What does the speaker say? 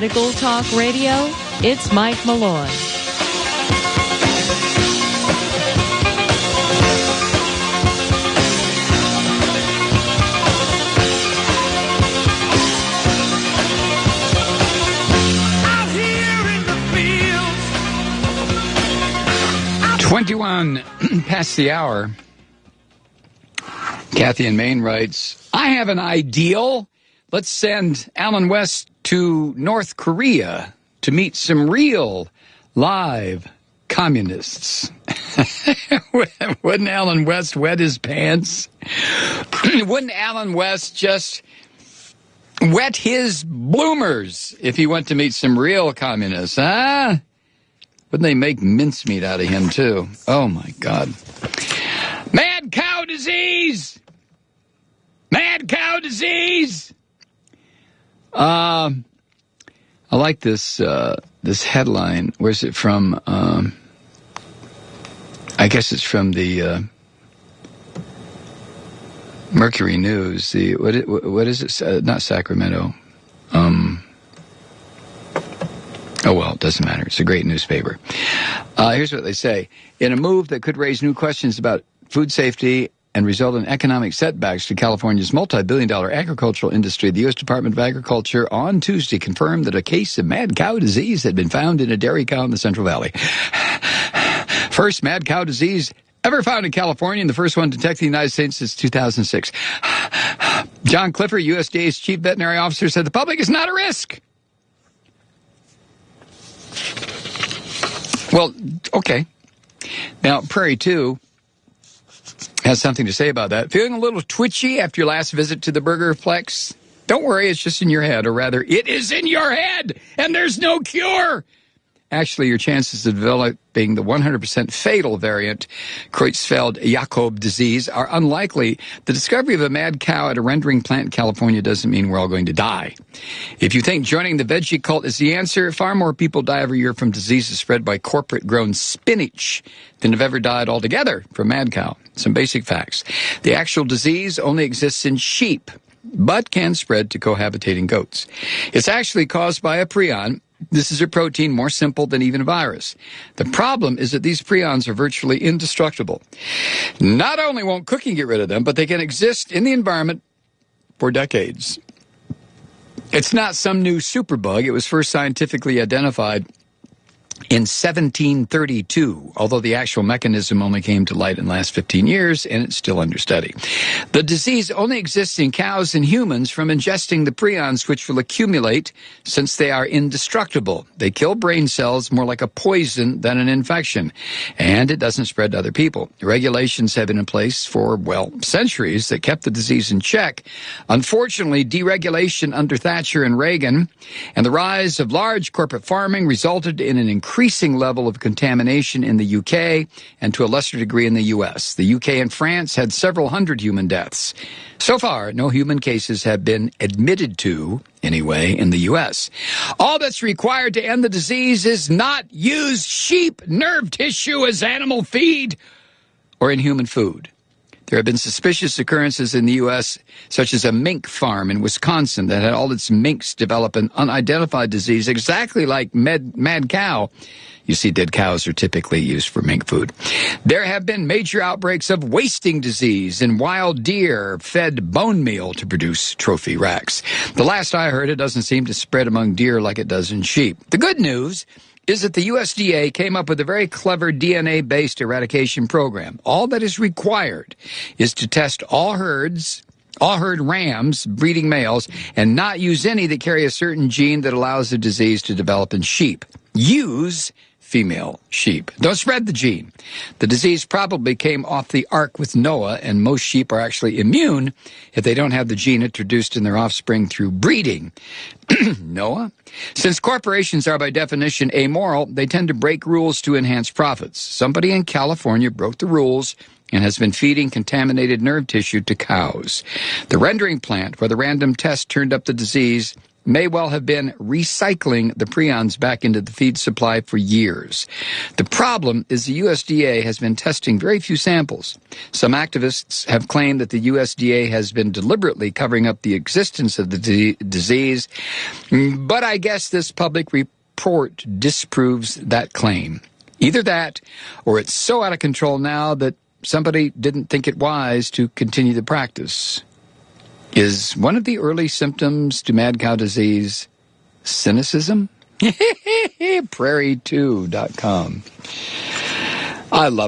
Medical Talk Radio, it's Mike Malloy. Out here in the fields. 21 past the hour. Kathy in Maine writes, I have an ideal. Let's send Alan West to North Korea to meet some real live communists. Wouldn't Alan West wet his pants? Wouldn't Alan West just wet his bloomers if he went to meet some real communists, huh? Wouldn't they make mincemeat out of him, too? Oh, my God. Mad cow disease! Mad cow disease! I like this this headline. Where's it from? I guess it's from the Mercury News. The what is it? Not Sacramento. Oh well, it doesn't matter. It's a great newspaper. Here's what they say: in a move that could raise new questions about food safety and result in economic setbacks to California's multi-billion-dollar agricultural industry, the U.S. Department of Agriculture on Tuesday confirmed that a case of mad cow disease had been found in a dairy cow in the Central Valley. First mad cow disease ever found in California, and the first one detected in the United States since 2006. John Clifford, USDA's chief veterinary officer, said the public is not a risk. Well, okay. Now, Prairie 2 has something to say about that. Feeling a little twitchy after your last visit to the Burgerplex? Don't worry, it's just in your head, or rather, it is in your head, and there's no cure. Actually, your chances of developing the 100% fatal variant, Creutzfeldt-Jakob disease, are unlikely. The discovery of a mad cow at a rendering plant in California doesn't mean we're all going to die. If you think joining the veggie cult is the answer, far more people die every year from diseases spread by corporate-grown spinach than have ever died altogether from mad cow. Some basic facts. The actual disease only exists in sheep, but can spread to cohabitating goats. It's actually caused by a prion. This is a protein more simple than even a virus. The problem is that these prions are virtually indestructible. Not only won't cooking get rid of them, but they can exist in the environment for decades. It's not some new superbug. It was first scientifically identified in 1732, although the actual mechanism only came to light in the last 15 years, and it's still under study. The disease only exists in cows and humans from ingesting the prions, which will accumulate since they are indestructible. They kill brain cells more like a poison than an infection, and it doesn't spread to other people. Regulations have been in place for, well, centuries that kept the disease in check. Unfortunately, deregulation under Thatcher and Reagan and the rise of large corporate farming resulted in an increasing level of contamination in the UK and to a lesser degree in the US. The UK and France had several hundred human deaths. So far, no human cases have been admitted to, anyway, in the US. All that's required to end the disease is not use sheep nerve tissue as animal feed or in human food. There have been suspicious occurrences in the U.S., such as a mink farm in Wisconsin that had all its minks develop an unidentified disease exactly like mad cow. You see, dead cows are typically used for mink food. There have been major outbreaks of wasting disease in wild deer fed bone meal to produce trophy racks. The last I heard, it doesn't seem to spread among deer like it does in sheep. The good news is that the USDA came up with a very clever DNA-based eradication program. All that is required is to test all herd rams, breeding males, and not use any that carry a certain gene that allows the disease to develop in sheep. Use female sheep. Don't spread the gene. The disease probably came off the ark with Noah, and most sheep are actually immune if they don't have the gene introduced in their offspring through breeding. Noah? Since corporations are by definition amoral, they tend to break rules to enhance profits. Somebody in California broke the rules and has been feeding contaminated nerve tissue to cows. The rendering plant where the random test turned up the disease may well have been recycling the prions back into the feed supply for years. The problem is the USDA has been testing very few samples. Some activists have claimed that the USDA has been deliberately covering up the existence of the disease, but I guess this public report disproves that claim. Either that, or it's so out of control now that somebody didn't think it wise to continue the practice. Is one of the early symptoms to mad cow disease cynicism? Prairie2.com. I love